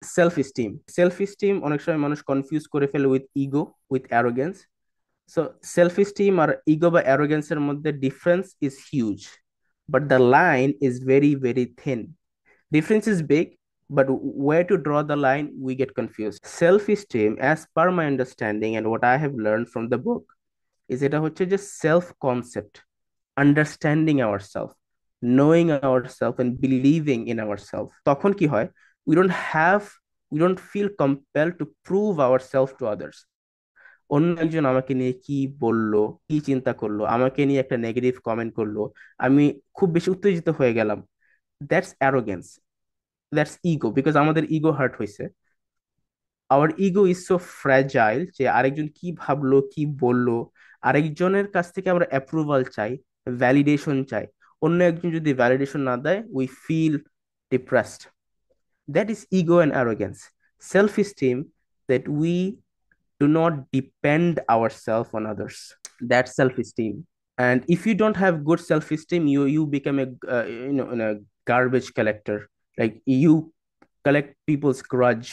Self esteem অনেক সময় মানুষ কনফিউজ করে ফেলে with ego, with arrogance. So self esteem আর ইগো বা অ্যারোগেন্সের মধ্যে difference is huge, but the line is very very thin. Difference is big, but where to draw the line, we get confused. Self-esteem, as per my understanding and what I have learned from the book, is এটা হচ্ছে যে self concept, understanding ourselves, knowing ourselves and believing in ourselves. তখন কি হয়? We don't have, we don't feel compelled to prove ourselves to others. অন্য একজন আমাকে নিয়ে কি বললো, কি চিন্তা করলো, আমাকে নিয়ে একটা নেগেটিভ কমেন্ট করলো, আমি খুব বেশি উত্তেজিত হয়ে গেলাম। That's arrogance, that's ego, because আমাদের ইগো হার্ট হয়েছে। Our ego is so fragile যে আরেকজন কি ভাবলো, কি বললো, আরেকজনের কাছ থেকে আমরা অ্যাপ্রুভাল চাই, ভ্যালিডেশন চাই। অন্য একজন যদি ভ্যালিডেশন না দেয়, we feel depressed. That is ego and arrogance. Self esteem, that we do not depend ourselves on others. That's self-esteem. And if you don't have good self-esteem, you become a a garbage collector. Like you collect people's grudge,